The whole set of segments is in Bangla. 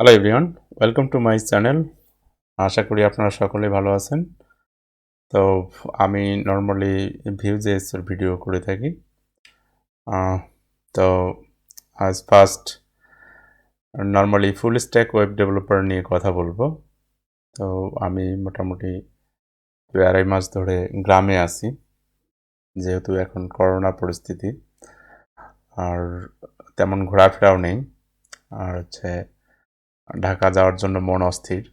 Hello everyone, welcome to my channel. আশা করি আপনারা সকলেই ভালো আছেন। তো আমি নর্মালি ভিউজেস এর ভিডিও করে থাকি। আহ, তো আজ ফার্স্ট নর্মালি ফুল স্ট্যাক ওয়েব ডেভেলপার নিয়ে কথা বলবো। তো আমি মোটামুটি 2.5 মাস ধরে গ্রামে আছি, যেহেতু এখন করোনা পরিস্থিতি আর তেমন ঘোরাফেরাও নেই। আর ঢাকা যাওয়ার জন্য মন অস্থির,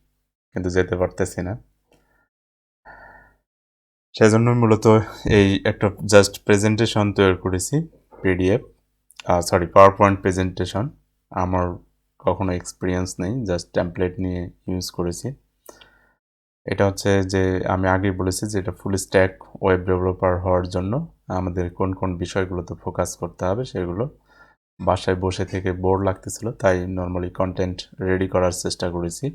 কিন্তু যেতে পারতেছি না। সেজন্য মূলত এই একটা জাস্ট প্রেজেন্টেশন তৈরি করেছি, পিডিএফ, পাওয়ার পয়েন্ট প্রেজেন্টেশন। আমার কখনো এক্সপিরিয়েন্স নেই, জাস্ট টেমপ্লেট নিয়ে ইউজ করেছি। এটা হচ্ছে যে আমি আগেই বলেছি যে এটা ফুল স্ট্যাক ওয়েব ডেভেলপার হওয়ার জন্য আমাদের কোন কোন বিষয়গুলোতে ফোকাস করতে হবে সেগুলো। বাসায় বসে থেকে বোর লাগতেছিল, তাই নর্মালি কন্টেন্ট রেডি করার চেষ্টা করেছি।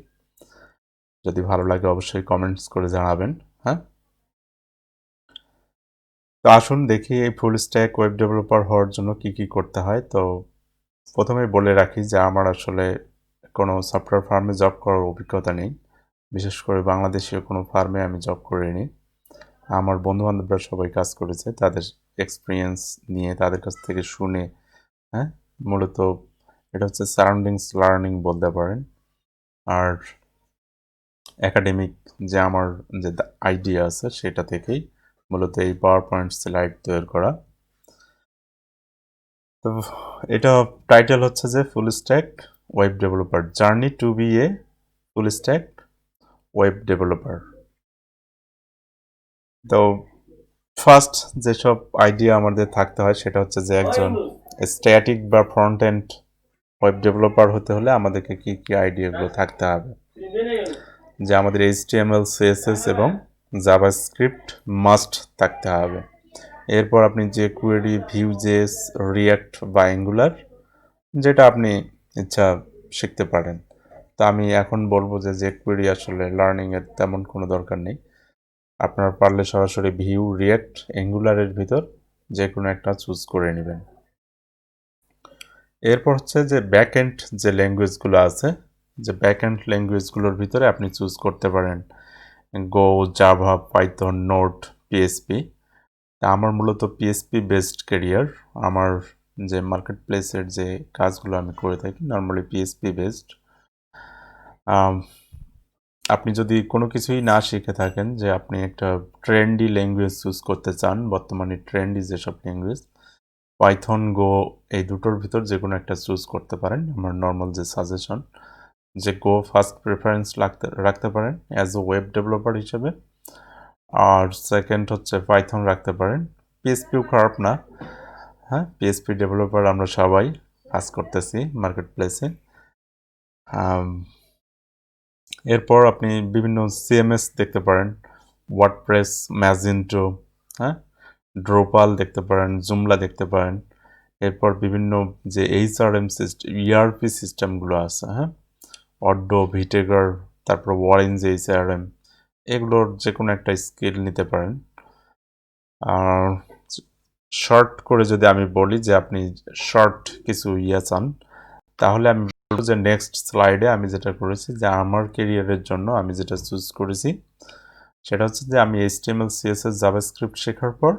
যদি ভালো লাগে অবশ্যই কমেন্টস করে জানাবেন। হ্যাঁ, তো আসুন দেখি এই ফুল স্ট্যাক ওয়েব ডেভেলপার হওয়ার জন্য কি কি করতে হয়। তো প্রথমে বলে রাখি যে আমার আসলে কোনো সফটওয়্যার ফার্মে জব করার অভিজ্ঞতা নেই, বিশেষ করে বাংলাদেশীয় কোনো ফার্মে আমি জব করিনি। আমার বন্ধুবান্ধবরা সবাই কাজ করেছে, তাদের এক্সপিরিয়েন্স নিয়ে তাদের কাছ থেকে শুনে, হ্যাঁ, মূলত এটা হচ্ছে সারাউন্ডিংস লার্নিং বলতে পারেন। আর একাডেমিক যে আমার যে আইডিয়া আছে সেটা থেকেই মূলত এই পাওয়ার পয়েন্ট স্লাইড তৈরি করা। তো এটা টাইটেল হচ্ছে যে full stack web developer, journey to be a full stack web developer. তো ফার্স্ট যেসব আইডিয়া আমাদের থাকতে হয় সেটা হচ্ছে যে একজন স্ট্যাটিক বা ফ্রন্ট এন্ড ওয়েব ডেভেলপার হতে হলে আমাদেরকে কি কি আইডিয়াগুলো থাকতে হবে, যে আমাদের HTML CSS এবং জাভাস্ক্রিপ্ট মাস্ট থাকতে হবে। এরপর আপনি যে কোয়েরি, ভিউজেস, রিয়াক্ট বা অ্যাঙ্গুলার যেটা আপনি ইচ্ছা শিখতে পারেন। তো আমি এখন বলবো যে jQuery আসলে লার্নিংয়ের তেমন কোনো দরকার নেই। আপনার পারলে সরাসরি ভিউ, রিয়াক্ট, অ্যাঙ্গুলারের ভিতর যে কোনো একটা চুজ করে নেবেন। এরপর হচ্ছে যে ব্যাক এন্ড যে ল্যাঙ্গুয়েজগুলো আছে, যে ব্যাক এন্ড ল্যাঙ্গুয়েজগুলোর ভিতরে আপনি চুজ করতে পারেন গো, জাভা, পাইথন, নোড, পিএসপি। তা আমার মূলত পিএসপি বেসড ক্যারিয়ার। আমার যে মার্কেট প্লেসের যে কাজগুলো আমি করে থাকি নর্মালি পিএসপি বেসড। আপনি যদি কোনো কিছুই না শিখে থাকেন, যে আপনি একটা ট্রেন্ডি ল্যাঙ্গুয়েজ চুজ করতে চান, বর্তমানে ট্রেন্ডি যেসব ল্যাঙ্গুয়েজ, পাইথন, গো, এই দুটোর ভিতর যে কোনো একটা চুজ করতে পারেন। আমার নর্মাল যে সাজেশন যে গো ফার্স্ট প্রেফারেন্স রাখতে পারেন অ্যাজ এ ওয়েব ডেভেলপার হিসেবে, আর সেকেন্ড হচ্ছে পাইথন রাখতে পারেন। পিএসপিও খারাপ না, হ্যাঁ, পিএসপি ডেভেলপার আমরা সবাই কাজ করতেছি মার্কেট প্লেসে। এরপর আপনি বিভিন্ন সিএমএস দেখতে পারেন, ওয়ার্ডপ্রেস, ম্যাজিন্টো, হ্যাঁ, ড্রোপাল দেখতে পারেন, জুমলা দেখতে পারেন। এরপর বিভিন্ন যে এইচআরএম সিস্টেম, ইআরপি সিস্টেমগুলো আছে, হ্যাঁ, অড্ডো, ভিটেগার, তারপর ওয়ারেঞ্জ এইচআরএম, এগুলোর যে কোনো একটা স্কিল নিতে পারেন। আর শর্ট করে যদি আমি বলি যে আপনি শর্ট কিছু চান, তাহলে আমি বলবো যে নেক্সট স্লাইডে আমি যেটা করেছি, যে আমার কেরিয়ারের জন্য আমি যেটা চুজ করেছি সেটা হচ্ছে যে আমি HTML CSS জাভাস্ক্রিপ্ট শেখার পর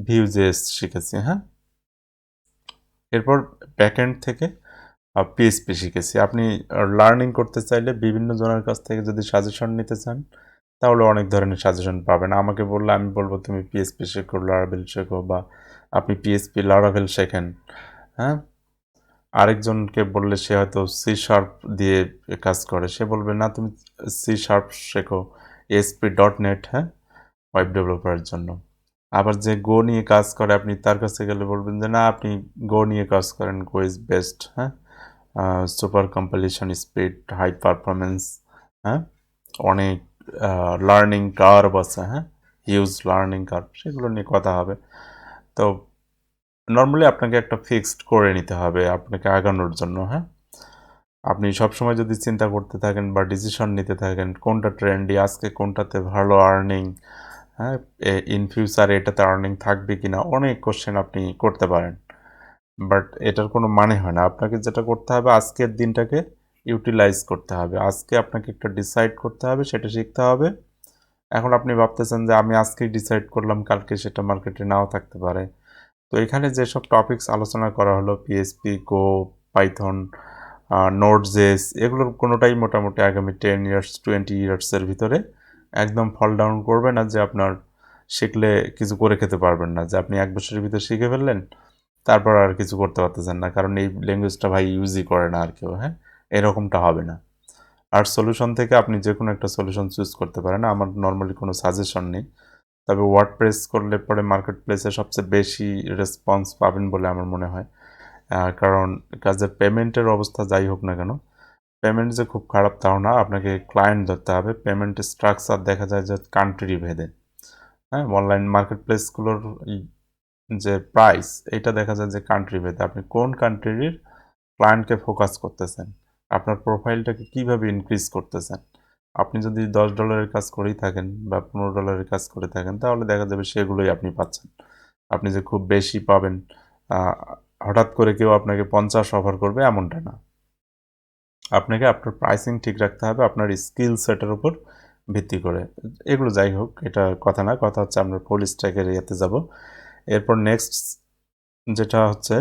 ভিউজেস শিখেছি, হ্যাঁ। এরপর ব্যাকএন্ড থেকে পিএসপি শিখেছি। আপনি লার্নিং করতে চাইলে বিভিন্ন জনের কাছ থেকে যদি সাজেশন নিতে চান তাহলে অনেক ধরনের সাজেশন পাবেন। আমাকে বললে আমি বলবো তুমি পিএসপি শেখো, লারাভেল শেখো, বা আপনি পিএসপি লারাভেল শেখেন, হ্যাঁ। আরেকজনকে বললে সে হয়তো C# দিয়ে কাজ করে, সে বলবে না তুমি C# শেখো, ASP.NET, হ্যাঁ, ওয়েব ডেভেলপারের জন্য। আবার যে গো নিয়ে কাজ করে আপনি তার কাছে গেলে বলবেন যে না আপনি গো নিয়ে কাজ করেন, গো ইজ বেস্ট, হ্যাঁ, super compilation speed, high performance, হ্যাঁ, অনেক লার্নিং কার্ভ আছে, হ্যাঁ, হিউজ লার্নিং কার্ভ, সেগুলো নিয়ে কথা হবে। তো নর্মালি আপনাকে একটা ফিক্সড করে নিতে হবে আপনাকে আগানোর জন্য, হ্যাঁ। আপনি সবসময় যদি চিন্তা করতে থাকেন বা ডিসিশন নিতে থাকেন কোনটা ট্রেন্ডি, আজকে কোনটাতে ভালো আর্নিং, হ্যাঁ, ইন ফিউচারে এটাতে আর্নিং থাকবে কিনা, অনেক কোশ্চেন আপনি করতে পারেন, বাট এটার কোনো মানে হয় না। আপনাকে যেটা করতে হবে আজকের দিনটাকে ইউটিলাইজ করতে হবে। আজকে আপনাকে একটা ডিসাইড করতে হবে, সেটা শিখতে হবে। এখন আপনি ভাবতেছেন যে আমি আজকেই ডিসাইড করলাম, কালকে সেটা মার্কেটে নাও থাকতে পারে। তো এখানে যেসব টপিকস আলোচনা করা হলো, পিএইচপি, গো, পাইথন, নোড.জেএস, এগুলোর কোনোটাই মোটামুটি আগামী 10 ইয়ার্স 20 ইয়ার্সের ভিতরে একদম ফল ডাউন করবে না, যে আপনার শিখলে কিছু করে খেতে পারবেন না, যে আপনি 1 বছরের ভিতরে শিখে ফেললেন তারপর আর কিছু করতে পারতেছেন না, কারণ এই ল্যাঙ্গুয়েজটা ভাই ইউজই করে না আর কেউ। হ্যাঁ, এরকমটা হবে না। আর সলিউশন থেকে আপনি যে কোনো একটা সলিউশন চুজ করতে পারেন, আমার নর্মালি কোনো সাজেশন নেই। তবে ওয়ার্ডপ্রেস করলে পরে মার্কেট প্লেসে সবচেয়ে বেশি রেসপন্স পাবেন বলে আমার মনে হয়। কারণ কাজের পেমেন্টের অবস্থা যাই হোক না কেন, পেমেন্ট যে খুব খারাপ তাও না, আপনাকে ক্লায়েন্ট ধরতে হবে। পেমেন্ট স্ট্রাকচার দেখা যায় যে কান্ট্রি ভেদে। হ্যাঁ, অনলাইন মার্কেট প্লেসগুলোর যে প্রাইস, এটা দেখা যায় যে কান্ট্রি ভেদে। আপনি কোন কান্ট্রির ক্লায়েন্টকে ফোকাস করতেছেন, আপনার প্রোফাইলটাকে কিভাবে ইনক্রিজ করতেছেন। আপনি যদি $10 কাজ করেই থাকেন বা $15 কাজ করে থাকেন, তাহলে দেখা যাবে সেগুলোই আপনি পাচ্ছেন। আপনি যে খুব বেশি পাবেন, হঠাৎ করে কেউ আপনাকে 50 অফার করবে এমনটা না। আপনাকে আপনার প্রাইসিং ঠিক রাখতে হবে আপনার স্কিল সেটের উপর ভিত্তি করে। এগুলো যাই হোক, এটা কথা না, কথা হচ্ছে আমরা ফুল স্ট্যাকের ইয়েতে যাব। এরপর নেক্সট যেটা হচ্ছে,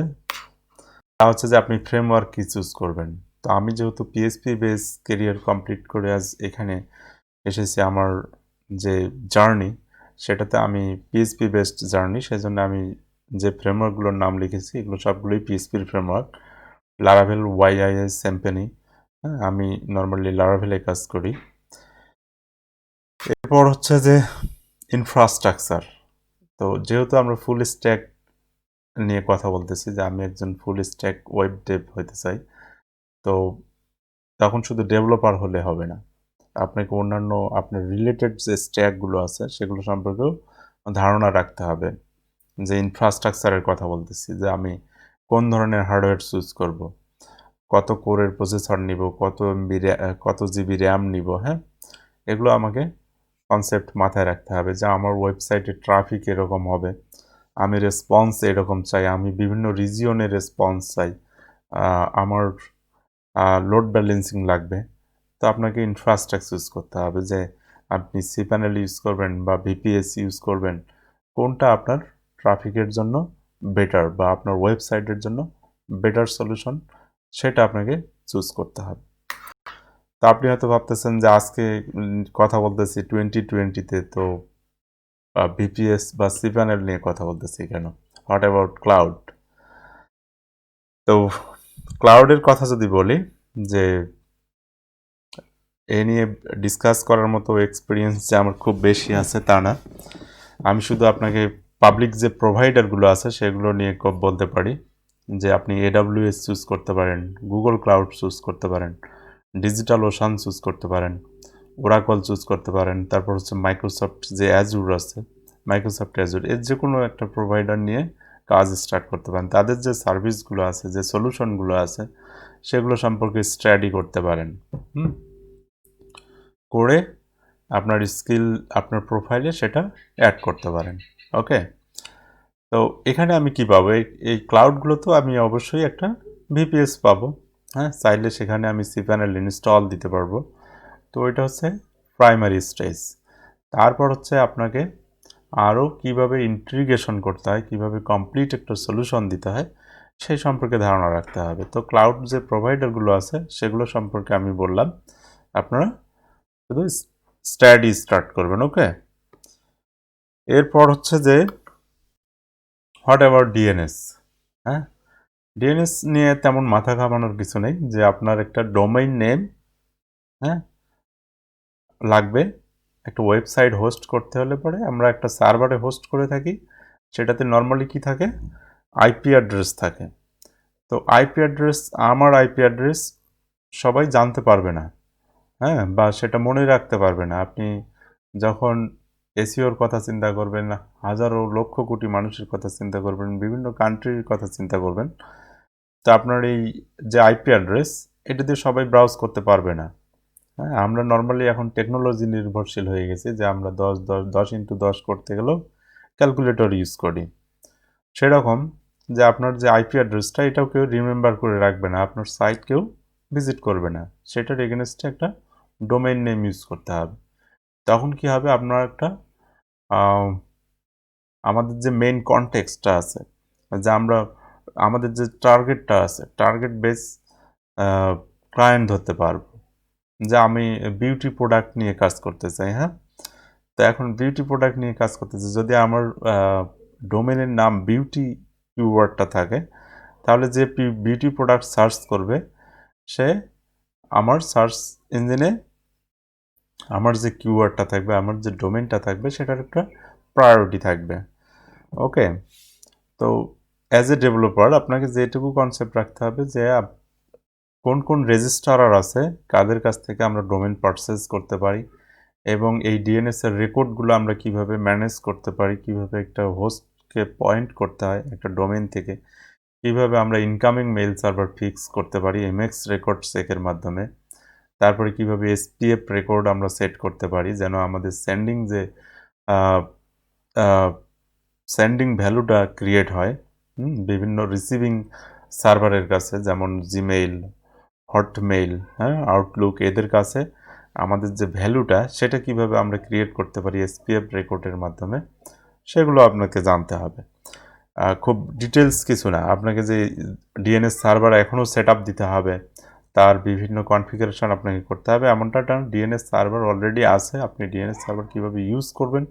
তা হচ্ছে যে আপনি ফ্রেমওয়ার্ক কি চুজ করবেন। তো আমি যেহেতু পিএইচপি বেস কেরিয়ার কমপ্লিট করে আজ এখানে এসেছি, আমার যে জার্নি সেটাতে আমি পিএইচপি বেসড জার্নি, সেজন্য আমি যে ফ্রেমওয়ার্কগুলোর নাম লিখেছি এগুলো সবগুলোই পিএইচপির ফ্রেমওয়ার্ক। Laravel, YIS, Symfony. হ্যাঁ, আমি নর্মালি লারাভেলে কাজ করি। এরপর হচ্ছে যে ইনফ্রাস্ট্রাকচার। তো যেহেতু আমরা ফুল স্ট্যাক নিয়ে কথা বলতেছি, যে আমি একজন ফুল স্ট্যাক ওয়েব ডেভ হতে চাই, তো তখন শুধু ডেভেলপার হলে হবে না, আপনাকে অন্যান্য আপনার রিলেটেড যে স্ট্যাকগুলো আছে সেগুলো সম্পর্কেও ধারণা রাখতে হবে। যে ইনফ্রাস্ট্রাকচারের কথা বলতেছি, যে আমি কোন ধরনের হার্ডওয়্যার চুজ করব, কত কোরের প্রসেসর নিব, কত জিবি র্যাম নিব। হ্যাঁ, এগুলো আমাকে কনসেপ্ট মাথায় রাখতে হবে, যে আমার ওয়েবসাইটে ট্রাফিক এরকম হবে, আমি রেসপন্স এরকম চাই, আমি বিভিন্ন রিজিয়নের রেসপন্স চাই, আমার লোড ব্যালেন্সিং লাগবে। তো আপনাকে ইনফ্রাস্ট্রাকচার ইউজ করতে হবে, যে আপনি সিপ্যানেল ইউজ করবেন বা ভিপিএস ইউজ করবেন, কোনটা আপনার ট্রাফিকের জন্য বেটার বা আপনার ওয়েবসাইটের জন্য বেটার সলিউশন, সেটা আপনাকে চুজ করতে হবে। তো আপনি হয়তো ভাবতেছেন যে আজকে কথা বলতেছি 2020-তে, তো ভিপিএস বা সিপ্যানেল নিয়ে কথা বলতেছি কেন? What about cloud? তো ক্লাউডের কথা যদি বলি, যে এ নিয়ে ডিসকাস করার মতো এক্সপিরিয়েন্স যে আমার খুব বেশি আছে তা না। আমি শুধু আপনাকে পাবলিক যে প্রোভাইডারগুলো আছে সেগুলো নিয়ে বলতে পারি, যে আপনি AWS চুজ করতে পারেন, গুগল ক্লাউড চুজ করতে পারেন, ডিজিটাল ওশান চুজ করতে পারেন, ওরাকল চুজ করতে পারেন, তারপর হচ্ছে মাইক্রোসফট যে অ্যাজুর আছে, মাইক্রোসফট অ্যাজুর, এর যে কোনো একটা প্রোভাইডার নিয়ে কাজ স্টার্ট করতে পারেন। তাদের যে সার্ভিসগুলো আছে, যে সলিউশনগুলো আছে, সেগুলো সম্পর্কে স্টাডি করতে পারেন। করে আপনার স্কিল আপনার প্রোফাইলে সেটা অ্যাড করতে পারেন। ওকে, তো এখানে আমি কি পাবো? এই ক্লাউডগুলোতেও আমি অবশ্যই একটা ভিপিএস পাবো। হ্যাঁ, চাইলে সেখানে আমি সিপ্যানেল ইনস্টল দিতে পারবো। তো এটা হচ্ছে প্রাইমারি স্টেজ। তারপর হচ্ছে আপনাকে আরও কিভাবে ইন্টিগ্রেশন করতে হয়, কিভাবে কমপ্লিট একটা সলিউশন দিতে হয়, সেই সম্পর্কে ধারণা রাখতে হবে। তো ক্লাউড যে প্রোভাইডারগুলো আছে সেগুলো সম্পর্কে আমি বললাম, আপনারা শুধু স্টাডি স্টার্ট করবেন। ওকে, এরপর হচ্ছে যে হোয়াট অ্যাবাউট ডিএনএস। হ্যাঁ, ডিএনএস নিয়ে তেমন মাথা ঘামানোর কিছু নেই, যে আপনার একটা ডোমেইন নেম, হ্যাঁ, লাগবে। একটা ওয়েবসাইট হোস্ট করতে হলে পরে আমরা একটা সার্ভারে হোস্ট করে থাকি, সেটাতে নর্মালি কি থাকে, আইপি অ্যাড্রেস থাকে। তো আইপি অ্যাড্রেস, আমার আইপি অ্যাড্রেস সবাই জানতে পারবে না, হ্যাঁ, বা সেটা মনে রাখতে পারবে না। আপনি যখন এসিওর কথা চিন্তা করবেন, হাজারো লক্ষ কোটি মানুষের কথা চিন্তা করবেন, বিভিন্ন কান্ট্রির কথা চিন্তা করবেন, তো আপনার এই যে আইপি অ্যাড্রেস, এটা দিয়ে সবাই ব্রাউজ করতে পারবে না। হ্যাঁ, আমরা নর্মালি এখন টেকনোলজি নির্ভরশীল হয়ে গেছি, যে আমরা 10 করতে গেলেও ক্যালকুলেটর ইউজ করি। সেরকম যে আপনার যে আইপি অ্যাড্রেসটা, এটাও কেউ রিমেম্বার করে রাখবে না, আপনার সাইট কেউ ভিজিট করবে না, সেটার এগেনস্টে একটা ডোমেইন নেম ইউজ করতে হবে। তখন কি হবে, আপনার একটা আমাদের যে মেইন কনটেক্সটটা আছে, যে আমরা আমাদের যে টার্গেটটা আছে, টার্গেট বেস ক্লায়েন্ট ধরতে পারবো, যে আমি বিউটি প্রোডাক্ট নিয়ে কাজ করতে চাই। হ্যাঁ, তো এখন বিউটি প্রোডাক্ট নিয়ে কাজ করতেছি, যদি আমার ডোমেনের নাম বিউটি কিওয়ার্ডটা থাকে, তাহলে যে বিউটি প্রোডাক্ট সার্চ করবে সে আমার সার্চ ইঞ্জিনে আমার যে কিওয়ার্ডটা থাকবে, আমার যে ডোমেনটা থাকবে, সেটার একটা প্রায়োরিটি থাকবে। ওকে, তো অ্যাজ এ ডেভেলপার আপনাকে যেটুকু কনসেপ্ট রাখতে হবে যে কোন কোন রেজিস্ট্রার আছে, কাদের কাছ থেকে আমরা ডোমেন পারচেজ করতে পারি, এবং এই ডিএনএস এর রেকর্ডগুলো আমরা কিভাবে ম্যানেজ করতে পারি, কিভাবে একটা হোস্টকে পয়েন্ট করতে হয় একটা ডোমেন থেকে, কিভাবে আমরা ইনকামিং মেইল সার্ভার ফিক্স করতে পারি এমএক্স রেকর্ড চেকের মাধ্যমে, তারপরে কিভাবে এসপিএফ রেকর্ড আমরা সেট করতে পারি যেন আমাদের সেন্ডিং ভ্যালুটা ক্রিয়েট হয় বিভিন্ন রিসিভিং সার্ভারের কাছে, যেমন জিমেইল, হটমেইল, হ্যাঁ, আউটলুক, এদের কাছে আমাদের যে ভ্যালুটা সেটা কিভাবে আমরা ক্রিয়েট করতে পারি এসপিএফ রেকর্ডের মাধ্যমে, সেগুলো আপনাকে জানতে হবে। খুব ডিটেলস কিছু না, আপনাকে যে ডিএনএস সার্ভার এখনও সেট আপ দিতে হবে, তার বিভিন্ন কনফিগারেশন আপনাকে করতে হবে, এমনটা ডিএনএস সার্ভার অলরেডি আছে, আপনি ডিএনএস সার্ভার কীভাবে ইউজ করবেন,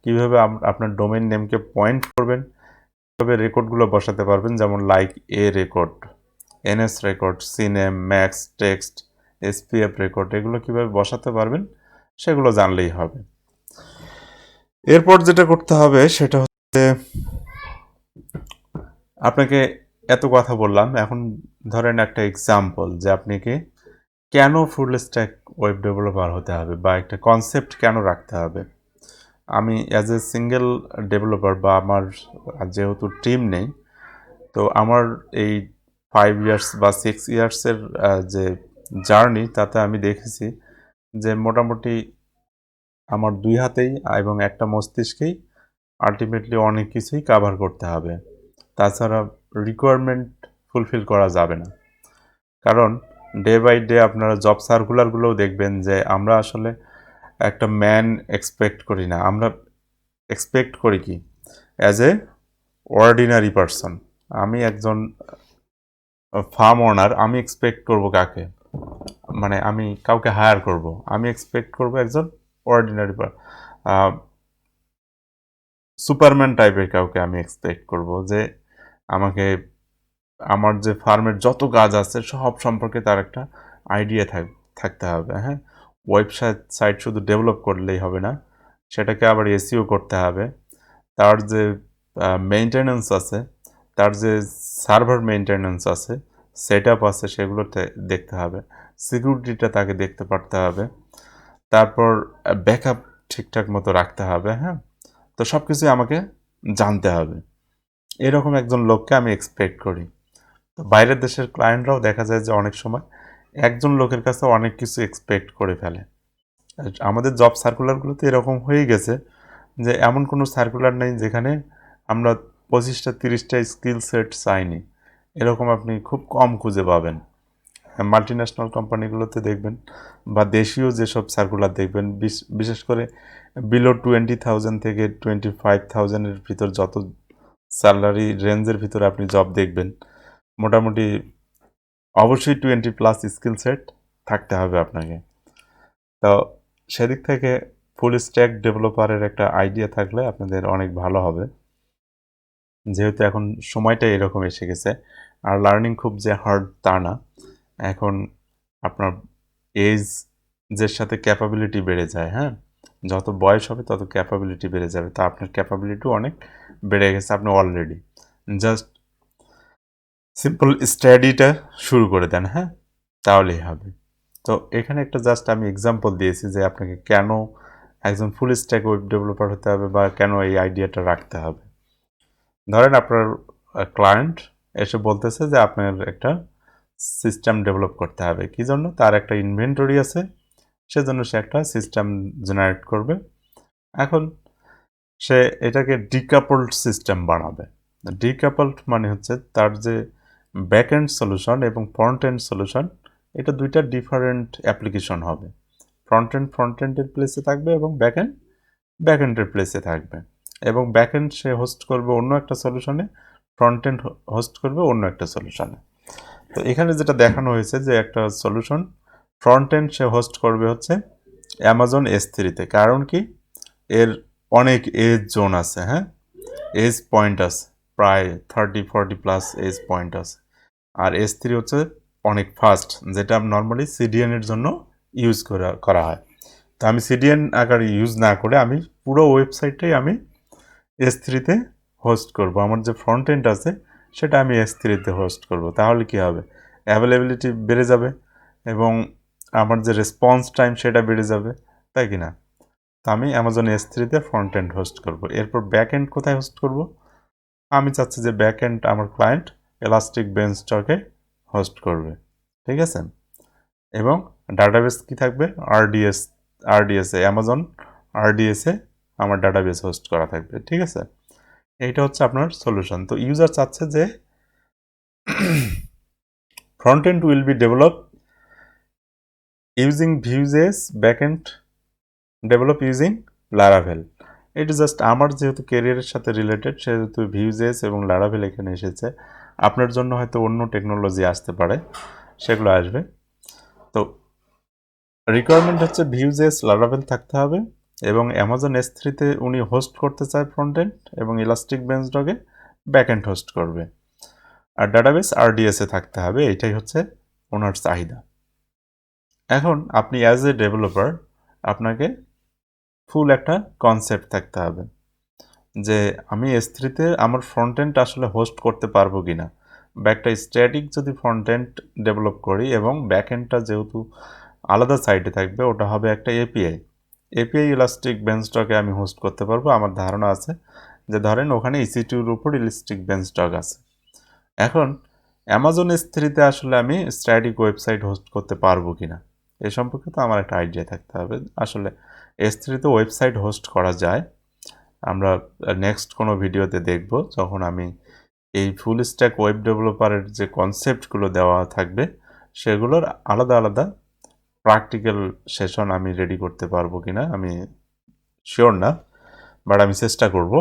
কীভাবে আপনার ডোমেইন নেমকে পয়েন্ট করবেন, কীভাবে রেকর্ডগুলো বসাতে পারবেন, যেমন like a record, NS record, সিনেম, max, text, SPF record, এগুলো কীভাবে বসাতে পারবেন সেগুলো জানলেই হবে। এরপর যেটা করতে হবে সেটা হচ্ছে, আপনাকে এত কথা বললাম, এখন ধরেন একটা এক্সাম্পল যে আপনাকে কেন ফুল স্ট্যাক ওয়েব ডেভেলপার হতে হবে বা একটা কনসেপ্ট কেন রাখতে হবে। আমি অ্যাজ এ সিঙ্গেল ডেভেলপার বা আমার যেহেতু টিম নেই, তো আমার এই 5 ইয়ার্স বা 6 ইয়ার্সের যে জার্নি, তাতে আমি দেখেছি যে মোটামুটি আমার 2 হাতেই এবং একটা মস্তিষ্কেই আলটিমেটলি অনেক কিছুই কাভার করতে হবে, তাছাড়া রিকোয়ারমেন্ট ফুলফিল করা যাবে না। কারণ ডে বাই ডে আপনারা জব সার্কুলারগুলোও দেখবেন যে আমরা আসলে একটা ম্যান এক্সপেক্ট করি না, আমরা এক্সপেক্ট করি কি অ্যাজ এ অর্ডিনারি পারসন। আমি একজন ফার্ম ওনার, আমি এক্সপেক্ট করব কাকে, মানে আমি কাউকে হায়ার করব, আমি এক্সপেক্ট করব একজন অর্ডিনারি সুপারম্যান টাইপের কাউকে আমি এক্সপেক্ট করব, যে আমাকে আমার যে ফার্মের যত কাজ আছে সব সম্পর্কে তার একটা আইডিয়া থাকতে হবে। হ্যাঁ, ওয়েবসাইট শুধু ডেভেলপ করলেই হবে না, সেটাকে আবার এসইও করতে হবে, তার যে মেইনটেনেন্স আছে, তার যে সার্ভার মেইনটেনেন্স আছে, সেট আপ আছে, সেগুলো দেখতে হবে, সিকিউরিটিটা তাকে দেখতে পারতে হবে, তারপর ব্যাকআপ ঠিকঠাক মতো রাখতে হবে। হ্যাঁ, তো সব কিছুই আমাকে জানতে হবে, এরকম একজন লোককে আমি এক্সপেক্ট করি। তো বাইরের দেশের ক্লায়েন্টরাও দেখা যায় যে অনেক সময় একজন লোকের কাছে অনেক কিছু এক্সপেক্ট করে ফেলে। আমাদের জব সার্কুলারগুলোতে এরকম হয়ে গেছে যে এমন কোনো সার্কুলার নেই যেখানে আমরা 25টা 30টা স্কিল সেট চাইনি, এরকম আপনি খুব কম খুঁজে পাবেন। মাল্টিন্যাশনাল কোম্পানিগুলোতে দেখবেন বা দেশীয় যেসব সার্কুলার দেখবেন, বিশেষ করে বিলো 20,000 থেকে 25,000-এর ভিতর যত স্যালারি রেঞ্জের ভিতরে আপনি জব দেখবেন, মোটামুটি অবশ্যই 20+ স্কিল সেট থাকতে হবে আপনাকে। তো সেদিক থেকে ফুল স্ট্যাক ডেভেলপারের একটা আইডিয়া থাকলে আপনাদের অনেক ভালো হবে, যেহেতু এখন সময়টা এরকম এসে গেছে। আর লার্নিং খুব যে হার্ড তা না, এখন আপনার এজ যের সাথে ক্যাপাবিলিটি বেড়ে যায়, হ্যাঁ, যত বয়স হবে তত ক্যাপাবিলিটি বেড়ে যাবে, তা আপনার ক্যাপাবিলিটিও অনেক বেড়ে গেছে, আপনি অলরেডি জাস্ট সিম্পল স্টাডিটা শুরু করে দেন, হ্যাঁ, তাহলেই হবে। তো এখানে একটা জাস্ট আমি এক্সাম্পল দিয়েছি যে আপনাকে কেন একজন ফুল স্ট্যাক ওয়েব ডেভেলপার হতে হবে বা কেন এই আইডিয়াটা রাখতে হবে। ধরেন আপনার ক্লায়েন্ট এসে বলতেছে যে আপনার একটা সিস্টেম ডেভেলপ করতে হবে, কী জন্য, তার একটা ইনভেন্টরি আছে, সেজন্য সে একটা সিস্টেম জেনারেট করবে। এখন সে এটাকে ডিকাপলড সিস্টেম বানাবে। ডিকাপলড মানে হচ্ছে তার যে ব্যাক এন্ড সলিউশন এবং ফ্রন্ট এন্ড সলিউশন এটা দুইটা ডিফারেন্ট অ্যাপ্লিকেশন হবে। ফ্রন্ট এন্ডের প্লেসে থাকবে এবং ব্যাক এন্ডের প্লেসে থাকবে, এবং ব্যাক এন্ড সে হোস্ট করবে অন্য একটা সলিউশনে, ফ্রন্ট এন্ড হোস্ট করবে অন্য একটা সলিউশনে। তো এখানে যেটা দেখানো হয়েছে যে একটা সলিউশন ফ্রন্ট এন্ড সে হোস্ট করবে হচ্ছে অ্যামাজন S3-তে। কারণ কি, এর অনেক এজ জোন আছে, হ্যাঁ, এজ পয়েন্ট আছে, প্রায় 30-40+ এজ পয়েন্ট আছে। আর S3 হচ্ছে অনেক ফাস্ট, যেটা নর্মালি CDN এর জন্য ইউজ করা হয়। তো আমি CDN আকারে ইউজ না করে আমি পুরো ওয়েবসাইটটাই আমি S3-তে হোস্ট করব। আমার যে ফ্রন্ট এন্ড আছে সেটা আমি S3-তে হোস্ট করব। তাহলে কি হবে, অ্যাভেলেবিলিটি বেড়ে যাবে এবং আমার যে রেসপন্স টাইম সেটা বেড়ে যাবে, তাই কি না? তো আমি অ্যামাজন S3-তে ফ্রন্ট এন্ড হোস্ট করব। এরপর ব্যাক এন্ড কোথায় হোস্ট করব? আমি চাচ্ছি যে ব্যাক এন্ড আমার ক্লায়েন্ট এলাস্টিক বেঞ্চস্টকে হোস্ট করবে, ঠিক আছে? এবং ডাটাবেস কি থাকবে? আরডিএসে, অ্যামাজন আরডিএসে আমার ডাটাবেস হোস্ট করা থাকবে, ঠিক আছে? এইটা হচ্ছে আপনার সলিউশন। তো ইউজার চাচ্ছে যে front end will be develop using Vue.js, back end develop using Laravel। এটি জাস্ট আমার যেহেতু ক্যারিয়ারের সাথে রিলেটেড সেহেতু Vue.js এবং Laravel এখানে এসেছে। আপনার জন্য হয়তো অন্য টেকনোলজি আসতে পারে, সেগুলো আসবে। তো রিকোয়ারমেন্ট হচ্ছে Vue.js, Laravel থাকতে হবে, এবং অ্যামাজন S3-তে উনি হোস্ট করতে চায় ফ্রন্ট এন্ড, এবং ইলাস্টিক বেঞ্চডগে ব্যাক এন্ড হোস্ট করবে। আর ডাটাবেস আরডিএসে থাকতে হবে, এটাই হচ্ছে ওনার চাহিদা। এখন আপনি অ্যাজ এ ডেভেলপার আপনাকে ফুল একটা কনসেপ্ট থাকতে হবে যে আমি S3-তে আমার ফ্রন্ট এন্ড আসলে হোস্ট করতে পারবো কিনা, বা একটা স্ট্যাটিক যদি ফ্রন্ট এন্ড ডেভেলপ করি এবং ব্যাক এন্ডটা যেহেতু আলাদা সাইডে থাকবে, ওটা হবে একটা এপিআই ইলাস্টিক বেঞ্চডগে আমি হোস্ট করতে পারবো। আমার ধারণা আছে যে ধরেন ওখানে EC2-র উপর ইলাস্টিক বেঞ্চডগ আছে। এখন অ্যামাজন S3-তে আসলে আমি স্ট্যাটিক ওয়েবসাইট হোস্ট করতে পারবো কিনা এ সম্পর্কে তো আমার একটা আইডিয়া থাকতে হবে। আসলে S3-তে ওয়েবসাইট হোস্ট করা যায়, আমরা নেক্সট কোনো ভিডিওতে দেখব, যখন আমি এই ফুল স্ট্যাক ওয়েব ডেভেলপারের যে কনসেপ্টগুলো দেওয়া থাকবে সেগুলোর আলাদা আলাদা প্র্যাকটিক্যাল সেশন আমি রেডি করতে পারবো কিনা আমি শিওর না, বাট আমি চেষ্টা করব।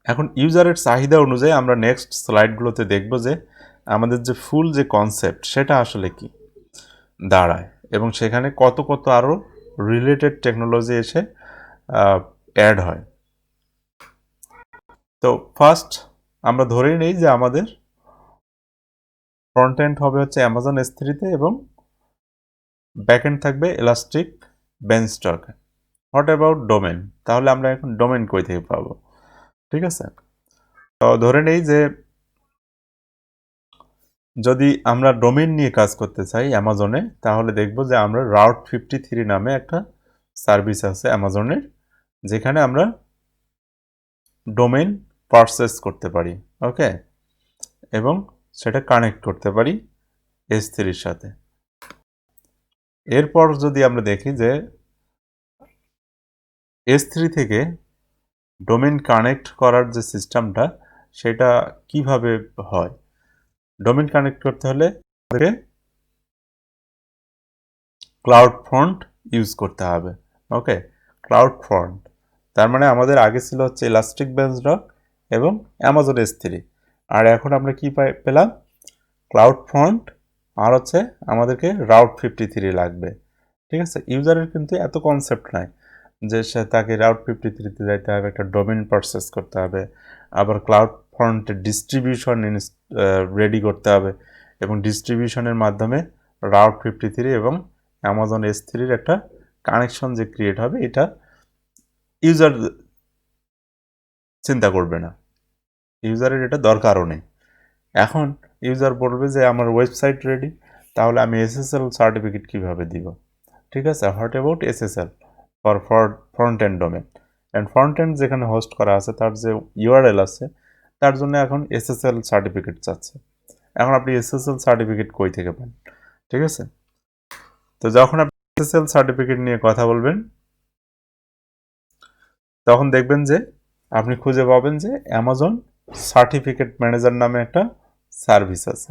এখন ইউজারের চাহিদা অনুযায়ী আমরা নেক্সট স্লাইডগুলোতে দেখব যে আমাদের যে ফুল যে কনসেপ্ট সেটা আসলে কি দাঁড়ায়, এবং সেখানে কত কত আরও রিলেটেড টেকনোলজি এসে অ্যাড হয়। তো ফার্স্ট আমরা ধরেই নেই যে আমাদের ফ্রন্ট এন্ড হবে হচ্ছে অ্যামাজন S3-তে এবং ব্যাক এন্ড থাকবে elastic beanstalk. What about domain? তাহলে আমরা এখন ডোমেন কই থেকে পাবো, ঠিক আছে? তো ধরে নেই যে যদি আমরা ডোমেন নিয়ে কাজ করতে চাই অ্যামাজনে, তাহলে দেখব যে আমরা Route53 নামে একটা সার্ভিস আছে অ্যামাজনের, যেখানে আমরা ডোমেন পারচেস করতে পারি, ওকে, এবং সেটা কানেক্ট করতে পারি S3-র সাথে। এরপর যদি আমরা দেখি যে S3 থেকে ডোমেন কানেক্ট করার যে সিস্টেমটা সেটা কিভাবে হয়। ডোমেন কানেক্ট করতে হলে আমাদেরকে ক্লাউড ফ্রন্ট ইউজ করতে হবে, ওকে, ক্লাউড ফ্রন্ট। তার মানে আমাদের আগে ছিল হচ্ছে ইলাস্টিক বেঞ্চডগ এবং অ্যামাজন S3, আর এখন আমরা কি পেলাম? ক্লাউড ফ্রন্ট, আর হচ্ছে আমাদেরকে Route53 লাগবে, ঠিক আছে? ইউজারের কিন্তু এত কনসেপ্ট নাই যে সে তাকে Route53-তে যাইতে হবে, একটা ডোমেন পারচেস করতে হবে, আবার ক্লাউড ফ্রন্টের ডিস্ট্রিবিউশন রেডি করতে হবে, এবং ডিস্ট্রিবিউশনের মাধ্যমে Route53 এবং অ্যামাজন S3-র একটা কানেকশন যে ক্রিয়েট হবে, এটা ইউজার চিন্তা করবে না, ইউজারের এটা দরকারও নেই। এখন ইউজার বলবে যে আমার ওয়েবসাইট রেডি, তাহলে আমি SSL সার্টিফিকেট কিভাবে দিব, ঠিক আছে? What about SSL for front end domain, and front end যেখানে হোস্ট করা আছে তার যে ইউআরএল আছে তার জন্য এখন SSL সার্টিফিকেট চাচ্ছে। এখন আপনি SSL সার্টিফিকেট কই থেকে পান, ঠিক আছে? তো যখন আপনি SSL সার্টিফিকেট নিয়ে কথা বলবেন তখন দেখবেন যে আপনি খুঁজে পাবেন যে অ্যামাজন সার্টিফিকেট ম্যানেজার নামে একটা সার্ভিস আছে।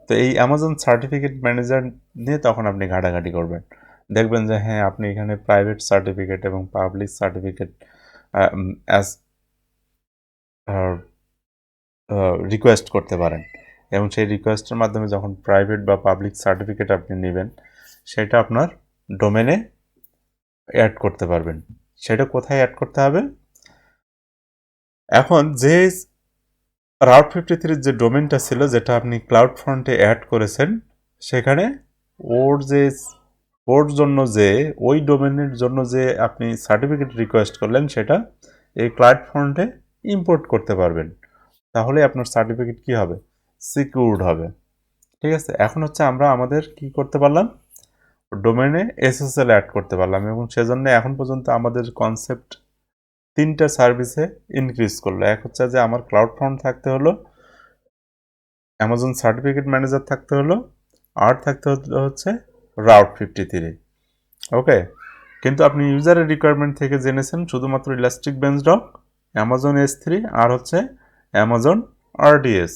তো এই অ্যামাজন সার্টিফিকেট ম্যানেজার নিয়ে তখন আপনি ঘাটাঘাটি করবেন, দেখবেন যে হ্যাঁ আপনি এখানে প্রাইভেট সার্টিফিকেট এবং পাবলিক সার্টিফিকেট অ্যাজ রিকোয়েস্ট করতে পারেন, এবং সেই রিকোয়েস্টের মাধ্যমে যখন প্রাইভেট বা পাবলিক সার্টিফিকেট আপনি নেবেন সেটা আপনার ডোমেনে অ্যাড করতে পারবেন। সেটা কোথায় অ্যাড করতে হবে? এখন যে রাউট 53 যে ডোমেনটা ছিল যেটা আপনি ক্লাউড ফ্রন্টে অ্যাড করেছেন, সেখানে ওর জন্য যে ওই ডোমেনের জন্য যে আপনি সার্টিফিকেট রিকোয়েস্ট করলেন সেটা এই ক্লাউড ফ্রন্টে ইম্পোর্ট করতে পারবেন। তাহলে আপনার সার্টিফিকেট কি হবে? সিকিউরড হবে। ঠিক আছে, এখন হচ্ছে আমরা আমাদের কি করতে পারলাম, ডোমেনে এসএসএল অ্যাড করতে পারলাম, এবং সেজন্য এখন পর্যন্ত আমাদের কনসেপ্ট 3টা সার্ভিসে ইনক্রিজ করলো। এক হচ্ছে যে আমার ক্লাউড ফ্রন্ট থাকতে হলো, অ্যামাজন সার্টিফিকেট ম্যানেজার থাকতে হলো, আর থাকতে হচ্ছে রাউট 53। ওকে, কিন্তু আপনি ইউজারের রিকোয়ারমেন্ট থেকে জেনেছেন শুধুমাত্র ইলাস্টিক বেঞ্চডক, অ্যামাজন S3 আর হচ্ছে অ্যামাজন RDS,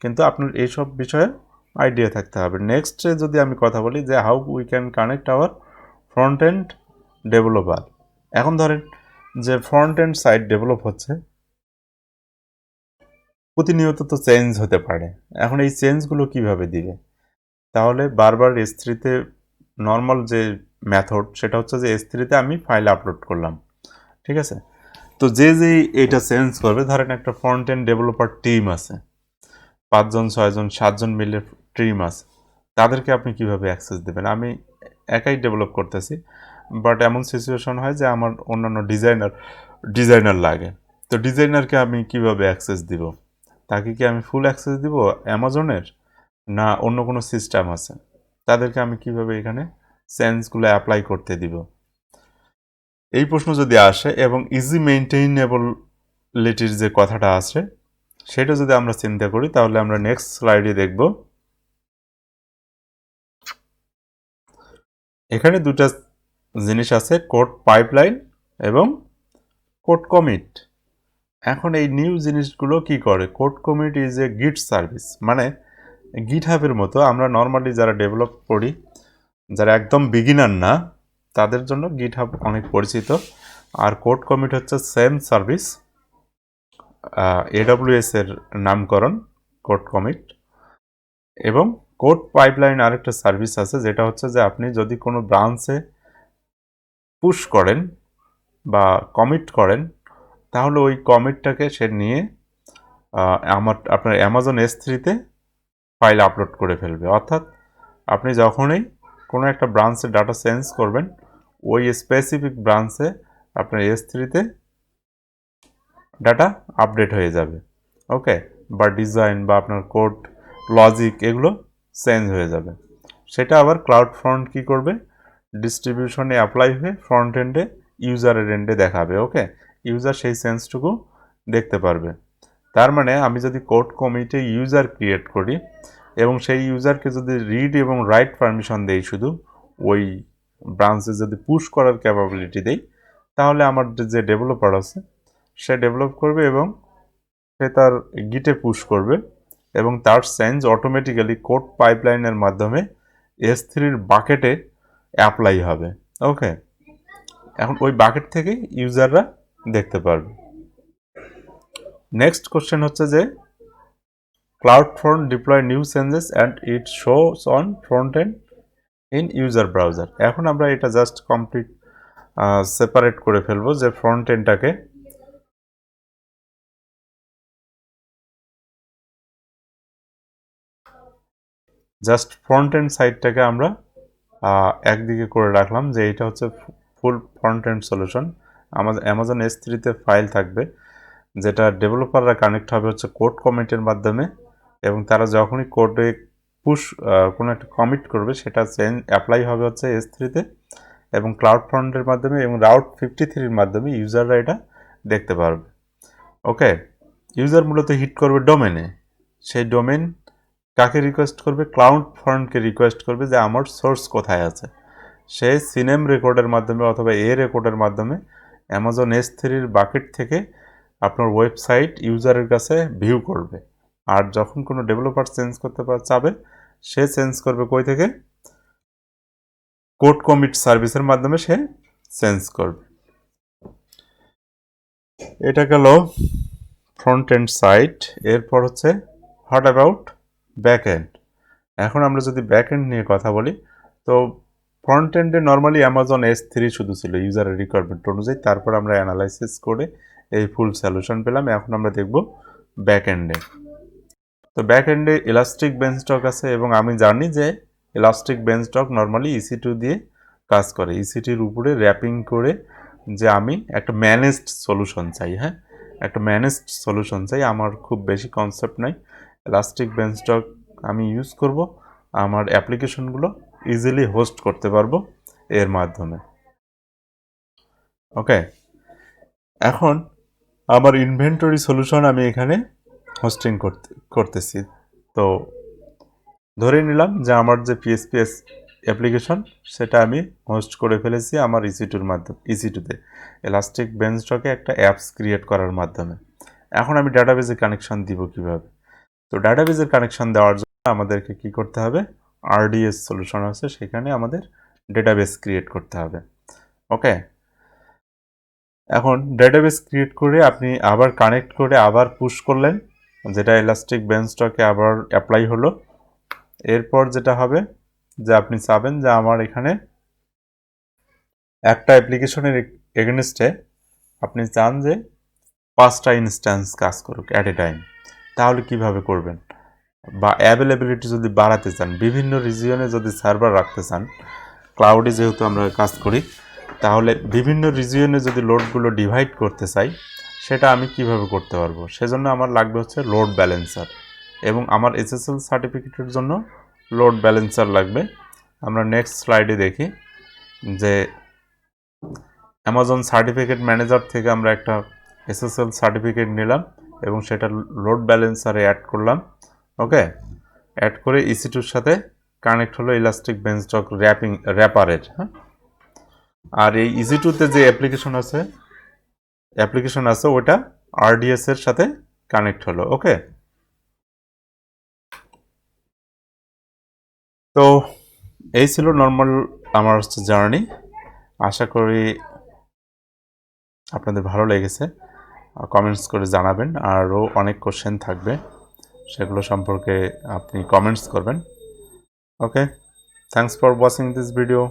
কিন্তু আপনার এইসব বিষয়ে আইডিয়া থাকতে হবে। নেক্সটে যদি আমি কথা বলি যে how we can connect hour front end developer. এখন ধরেন যে ফ্রন্ট এন্ড সাইট ডেভেলপ হচ্ছে, প্রতিনিয়ত তো চেঞ্জ হতে পারে। এখন এই চেঞ্জগুলো কিভাবে দিবে? তাহলে বারবার S3-তে নর্মাল যে মেথড সেটা হচ্ছে যে S3-তে আমি ফাইল আপলোড করলাম, ঠিক আছে? তো যে এটা চেঞ্জ করবে, ধরেন একটা ফ্রন্ট এন্ড ডেভেলপার টিম আছে, 5 জন 6 জন 7 জন মিলে টিম আছে, তাদেরকে আপনি কিভাবে অ্যাক্সেস দেবেন? আমি একাই ডেভেলপ করতেছি, বাট এমন সিচুয়েশন হয় যে আমার অন্যান্য ডিজাইনার লাগে। তো ডিজাইনারকে আমি কিভাবে অ্যাক্সেস দিব? তাকে কি আমি ফুল অ্যাক্সেস দিব অ্যামাজনের, না অন্য কোনো সিস্টেম আছে? তাদেরকে আমি কিভাবে এখানে চেঞ্জগুলো অ্যাপ্লাই করতে দিব? এই প্রশ্ন যদি আসে, এবং ইজি মেইনটেইনেবলিটির যে কথাটা আছে সেটা যদি আমরা চিন্তা করি, তাহলে আমরা নেক্সট স্লাইডে দেখব এখানে দুটা জিনিস আছে, কোড পাইপলাইন এবং কোড কমিট। এখন এই নিউ জিনিসগুলো কি করে? কোড কমিট ইজ এ গিট সার্ভিস, মানে গিটহাবের মতো আমরা নর্মালি যারা ডেভেলপ করি, যারা একদম বিগিনার না, তাদের জন্য গিটহাব অনেক পরিচিত। আর কোড কমিট হচ্ছে সেম সার্ভিস, AWS এর নামকরণ কোড কমিট। এবং কোড পাইপলাইন আরেকটা সার্ভিস আছে, যেটা হচ্ছে যে আপনি যদি কোনো ব্রাঞ্চে পুশ করেন বা কমিট করেন, তাহলে ওই কমিটটাকে সে নিয়ে আপনার অ্যামাজন S3-তে ফাইল আপলোড করে ফেলবে। অর্থাৎ আপনি যখনই কোনো একটা ব্রাঞ্চে ডাটা চেঞ্জ করবেন, ওই স্পেসিফিক ব্রাঞ্চে আপনার S3-তে ডাটা আপডেট হয়ে যাবে। ওকে, বা ডিজাইন বা আপনার কোড লজিক এগুলো চেঞ্জ হয়ে যাবে। সেটা আবার ক্লাউড ফ্রন্ট কি করবে? ডিস্ট্রিবিউশনে অ্যাপ্লাই হয়ে ফ্রন্ট এন্ডে ইউজারের এন্ডে দেখাবে। ওকে, ইউজার সেই চেঞ্জটুকু দেখতে পারবে। তার মানে আমি যদি কোড কমিটে ইউজার ক্রিয়েট করি এবং সেই ইউজারকে যদি রিড এবং রাইট পারমিশন দেই, শুধু ওই ব্রাঞ্চে যদি পুশ করার ক্যাপাবিলিটি দেই, তাহলে আমার যে ডেভেলপার আছে সে ডেভেলপ করবে এবং সে তার গিটে পুশ করবে, এবং তার চেঞ্জ অটোমেটিক্যালি কোড পাইপলাইনের মাধ্যমে S3-র বাকেটে অ্যাপ্লাই হবে। ওকে, এখন ওই বাকেট থেকে ইউজাররা দেখতে পারবে। নেক্সট কোশ্চেন হচ্ছে যে CloudFront deploy new changes and it shows on front end in user browser। এখন আমরা এটা জাস্ট কমপ্লিট সেপারেট করে ফেলবো, যে ফ্রন্ট এন্ডটাকে জাস্ট ফ্রন্ট এন্ড সাইডটাকে আমরা একদিকে করে রাখলাম, যে এটা হচ্ছে ফুল ফ্রন্ট এন্ড সলিউশন। আমাদের অ্যামাজন S3-তে ফাইল থাকবে, যেটা ডেভেলপাররা কানেক্ট হবে হচ্ছে কোড কমিটের মাধ্যমে, এবং তারা যখনই কোডে পুশ কোনো একটা কমিট করবে, সেটা চেঞ্জ অ্যাপ্লাই হবে হচ্ছে S3-তে এবং ক্লাউড ফ্রন্টের মাধ্যমে, এবং রাউট 53-র মাধ্যমে ইউজাররা এটা দেখতে পারবে। ওকে, ইউজার মূলত হিট করবে ডোমেনে। সেই ডোমেন কাকে রিকোয়েস্ট করবে? ক্লাউড ফ্রন্টকে রিকোয়েস্ট করবে যে আমার সোর্স কোথায় আছে। সে সিনেম রেকর্ডের মাধ্যমে অথবা রেকর্ডের মাধ্যমে অ্যামাজন S3-র বাকেট থেকে আপনার ওয়েবসাইট ইউজারের কাছে ভিউ করবে। আর যখন কোনো ডেভেলপার চেঞ্জ করতে চাবে, সে চেঞ্জ করবে কই থেকে? কোড কমিট সার্ভিসের মাধ্যমে সে চেঞ্জ করবে। এটা গেল ফ্রন্ট এন্ড সাইড। এরপর হচ্ছে হোয়াট অ্যাবাউট ব্যাক এন্ড। এখন আমরা যদি ব্যাক এন্ড নিয়ে কথা বলি, তো ফ্রন্ট এন্ডে নর্মালি অ্যামাজন S3 শুধু ছিল ইউজারের রিকোয়ারমেন্ট অনুযায়ী, তারপর আমরা অ্যানালাইসিস করে এই ফুল সলিউশন পেলাম। এখন আমরা দেখব ব্যাক এন্ডে। তো ব্যাক এন্ডে ইলাস্টিক বেঞ্চস্টক আছে, এবং আমি জানি যে ইলাস্টিক বেঞ্চস্টক নর্মালি EC2 দিয়ে কাজ করে। EC2-র উপরে র্যাপিং করে যে আমি একটা ম্যানেজড সলিউশন চাই, হ্যাঁ, একটা ম্যানেজড সলিউশন চাই। আমার খুব বেশি কনসেপ্ট নাই, ইলাস্টিক বেঞ্চস্টক আমি ইউজ করব, আমার অ্যাপ্লিকেশনগুলো ইজিলি হোস্ট করতে পারবো এর মাধ্যমে। ওকে, এখন আমার ইনভেন্টরি সলিউশন আমি এখানে হোস্টিং করতেছি। তো ধরে নিলাম যে আমার যে PHP অ্যাপ্লিকেশন সেটা আমি হোস্ট করে ফেলেছি আমার EC2-র মাধ্যমে, EC2-তে ইলাস্টিক বেঞ্চস্টকে একটা অ্যাপস ক্রিয়েট করার মাধ্যমে। এখন আমি ডাটাবেজে কানেকশন দিব কিভাবে? তো ডাটাবেজের কানেকশন দেওয়ার জন্য আমাদেরকে কি করতে হবে? RDS সলিউশন আছে, সেখানে আমাদের ডেটাবেস ক্রিয়েট করতে হবে। ওকে, এখন ডেটাবেস ক্রিয়েট করে আপনি আবার কানেক্ট করে আবার পুশ করলেন, যেটা ইলাস্টিক বেঞ্চস্টকে আবার অ্যাপ্লাই হলো। এরপর যেটা হবে যে আপনি চাবেন যে আমার এখানে একটা অ্যাপ্লিকেশনের এগেনস্টে আপনি চান যে 5টা ইনস্ট্যান্স কাজ করুক অ্যাট এ টাইম, তাহলে কিভাবে করবেন? বা অ্যাভেলেবিলিটি যদি বাড়াতে চান, বিভিন্ন রিজিয়নে যদি সার্ভার রাখতে চান, ক্লাউডে যেহেতু আমরা কাজ করি, তাহলে বিভিন্ন রিজিয়নে যদি লোডগুলো ডিভাইড করতে চাই, সেটা আমি কিভাবে করতে পারবো? সেজন্য আমার লাগবে হচ্ছে লোড ব্যালেন্সার, এবং আমার SSL সার্টিফিকেটের জন্য লোড ব্যালেন্সার লাগবে। আমরা নেক্সট স্লাইডে দেখি যে অ্যামাজন সার্টিফিকেট ম্যানেজার থেকে আমরা একটা SSL সার্টিফিকেট নিলাম এবং সেটা লোড ব্যালেন্সারে অ্যাড করলাম। ওকে, অ্যাড করে EC2-র সাথে কানেক্ট হলো ইলাস্টিক বেঞ্চস্টক র্যাপারের। হ্যাঁ, আর এই EC2-তে যে অ্যাপ্লিকেশন আছে ওটা RDS এর সাথে কানেক্ট হলো। ওকে, তো এই ছিল নর্মাল আমার হচ্ছে জার্নি। আশা করি আপনাদের ভালো লেগেছে। কমেন্টস করে জানাবেন, আরও অনেক কোশ্চেন থাকবে, সেগুলো সম্পর্কে আপনি কমেন্টস করবেন। Okay, thanks for watching this video,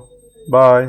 by.